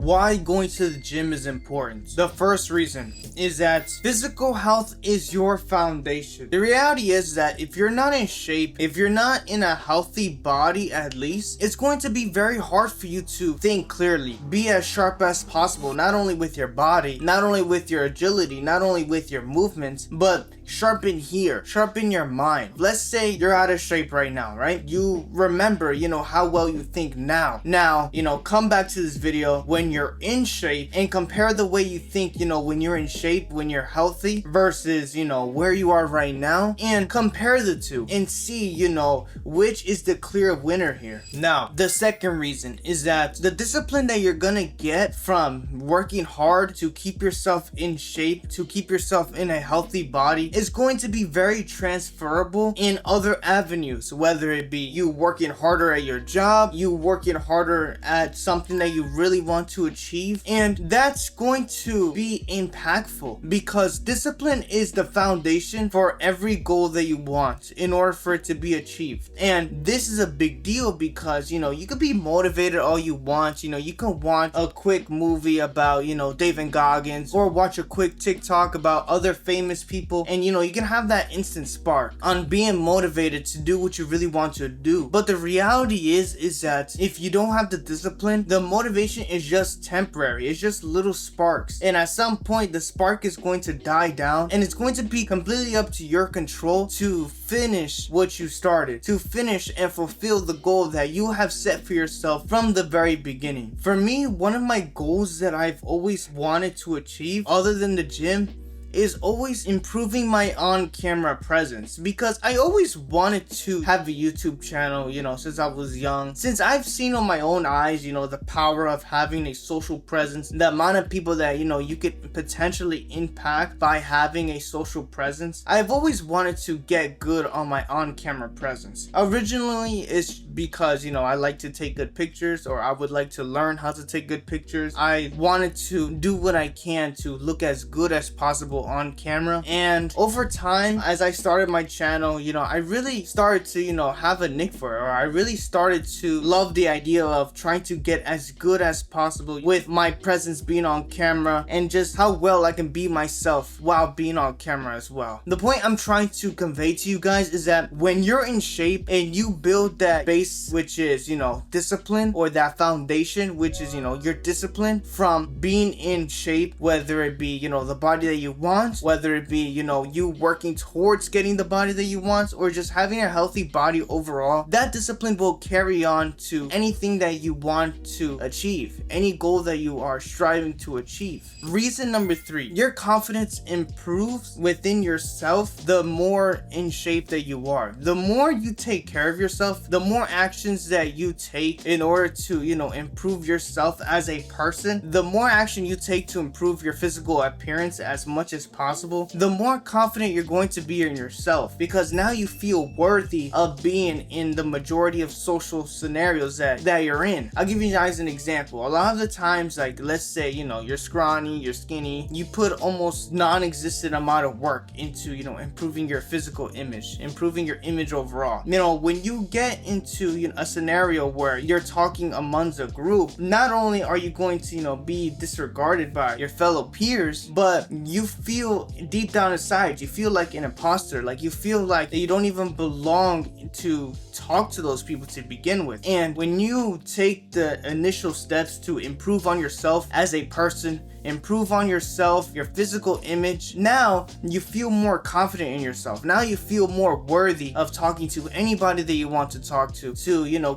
Why going to the gym is important. The first reason is that physical health is your foundation. The reality is that if you're not in shape, if you're not in a healthy body at least, it's going to be very hard for you to think clearly, be as sharp as possible, not only with your body, not only with your agility, not only with your movements, but sharpen here, sharpen your mind. Let's say you're out of shape right now, right? You remember, how well you think now. Now, come back to this video when you're in shape and compare the way you think, when you're in shape, when you're healthy versus, where you are right now, and compare the two and see, which is the clear winner here. Now, the second reason is that the discipline that you're gonna get from working hard to keep yourself in shape, to keep yourself in a healthy body, is going to be very transferable in other avenues, whether it be you working harder at your job, you working harder at something that you really want to achieve, and that's going to be impactful because discipline is the foundation for every goal that you want in order for it to be achieved. And this is a big deal because you could be motivated all you want, you can watch a quick movie about David Goggins, or watch a quick TikTok about other famous people, and you can have that instant spark on being motivated to do what you really want to do. But the reality is that if you don't have the discipline, the motivation is just temporary. It's just little sparks, and at some point the spark is going to die down, and it's going to be completely up to your control to finish what you started, to finish and fulfill the goal that you have set for yourself from the very beginning. For me, one of my goals that I've always wanted to achieve, other than the gym, is always improving my on-camera presence, because I always wanted to have a YouTube channel, since I was young. Since I've seen on my own eyes, the power of having a social presence, the amount of people that, you could potentially impact by having a social presence. I've always wanted to get good on my on-camera presence. Originally, it's because, I like to take good pictures, or I would like to learn how to take good pictures. I wanted to do what I can to look as good as possible on camera, and over time, as I started my channel, I really started to have a nick for it, or I really started to love the idea of trying to get as good as possible with my presence being on camera, and just how well I can be myself while being on camera as well. The point I'm trying to convey to you guys is that when you're in shape and you build that base, which is discipline, or that foundation, which is your discipline from being in shape, whether it be the body that you want, whether it be you working towards getting the body that you want, or just having a healthy body overall, that discipline will carry on to anything that you want to achieve, any goal that you are striving to achieve. Reason number 3, your confidence improves within yourself the more in shape that you are. The more you take care of yourself, the more actions that you take in order to improve yourself as a person, the more action you take to improve your physical appearance as much as possible, the more confident you're going to be in yourself, because now you feel worthy of being in the majority of social scenarios that you're in. I'll give you guys an example. A lot of the times, like, let's say you're scrawny, you're skinny, you put almost non-existent amount of work into improving your physical image, improving your image overall. When you get into a scenario where you're talking amongst a group, not only are you going to be disregarded by your fellow peers, but you feel deep down inside, you feel like an imposter, like you feel like you don't even belong to talk to those people to begin with. And when you take the initial steps to improve on yourself as a person, improve on yourself, your physical image, now you feel more confident in yourself. Now you feel more worthy of talking to anybody that you want to talk to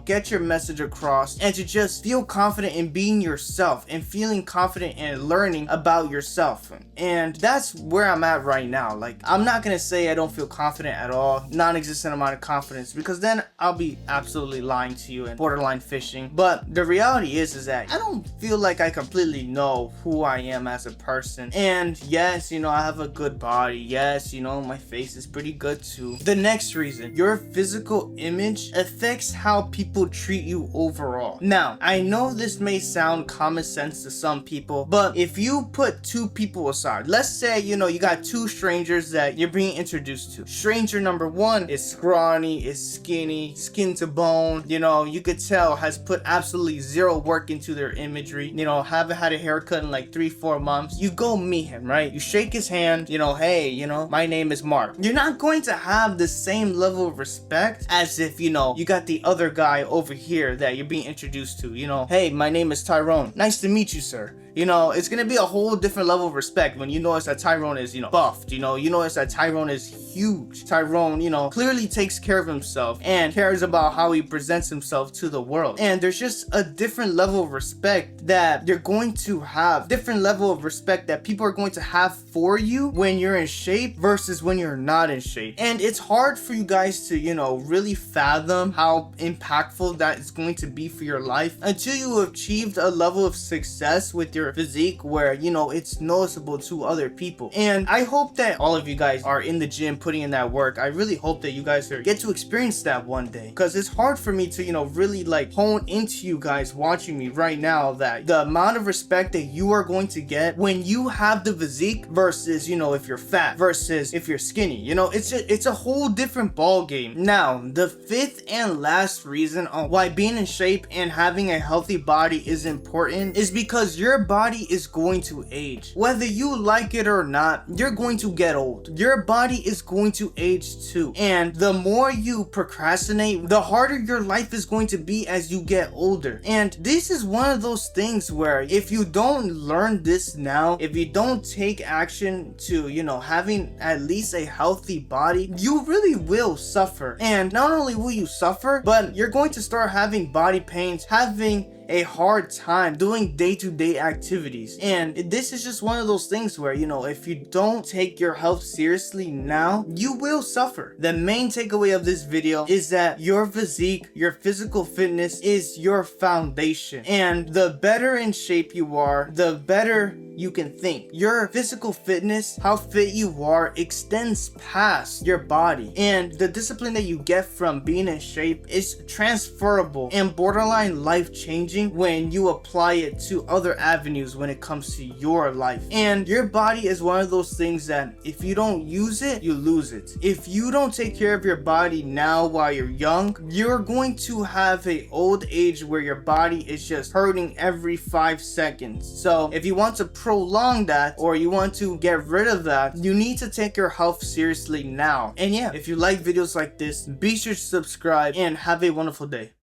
get your message across, and to just feel confident in being yourself and feeling confident in learning about yourself. And that's where I'm at right now. Like, I'm not gonna say I don't feel confident at all, non-existent amount of confidence, because then I'll be absolutely lying to you and borderline fishing. But the reality is that I don't feel like I completely know who I I am as a person. And yes, you know, I have a good body. Yes, you know, my face is pretty good too. The next reason, your physical image affects how people treat you overall. Now, I know this may sound common sense to some people, but if you put two people aside, let's say, you know, you got two strangers that you're being introduced to. Stranger number one is scrawny, is skinny, skin to bone, you know, you could tell has put absolutely zero work into their imagery, you know, haven't had a haircut in like 3-4 months. You go meet him, right? You shake his hand, you know, hey, you know, my name is Mark. You're not going to have the same level of respect as if, you know, you got the other guy over here that you're being introduced to, you know, hey, my name is Tyrone. Nice to meet you, sir. You know, it's gonna be a whole different level of respect when you notice that Tyrone is, you know, buffed, you know, you notice that Tyrone is huge. Tyrone, you know, clearly takes care of himself and cares about how he presents himself to the world. And there's just a different level of respect that you're going to have, different level of respect that people are going to have for you when you're in shape versus when you're not in shape. And it's hard for you guys to, you know, really fathom how impactful that is going to be for your life until you have achieved a level of success with your physique where, you know, it's noticeable to other people. And I hope that all of you guys are in the gym putting in that work. I really hope that you guys get to experience that one day, because it's hard for me to, you know, really like hone into you guys watching me right now that the amount of respect that you are going to get when you have the physique versus, you know, if you're fat versus if you're skinny, you know, it's a whole different ball game. Now, the fifth and last reason on why being in shape and having a healthy body is important is because your body is going to age. Whether you like it or not, you're going to get old. Your body is going to age too. And the more you procrastinate, the harder your life is going to be as you get older. And this is one of those things where if you don't learn this now, if you don't take action to, you know, having at least a healthy body, you really will suffer. And not only will you suffer, but you're going to start having body pains, having a hard time doing day-to-day activities. And this is just one of those things where, you know, if you don't take your health seriously now, you will suffer. The main takeaway of this video is that your physique, your physical fitness is your foundation. And the better in shape you are, the better you can think. Your physical fitness, how fit you are, extends past your body. And the discipline that you get from being in shape is transferable and borderline life-changing when you apply it to other avenues when it comes to your life. And your body is one of those things that if you don't use it, you lose it. If you don't take care of your body now while you're young, you're going to have an old age where your body is just hurting every 5 seconds. So if you want to prolong that, or you want to get rid of that, you need to take your health seriously now. And yeah, if you like videos like this, be sure to subscribe and have a wonderful day.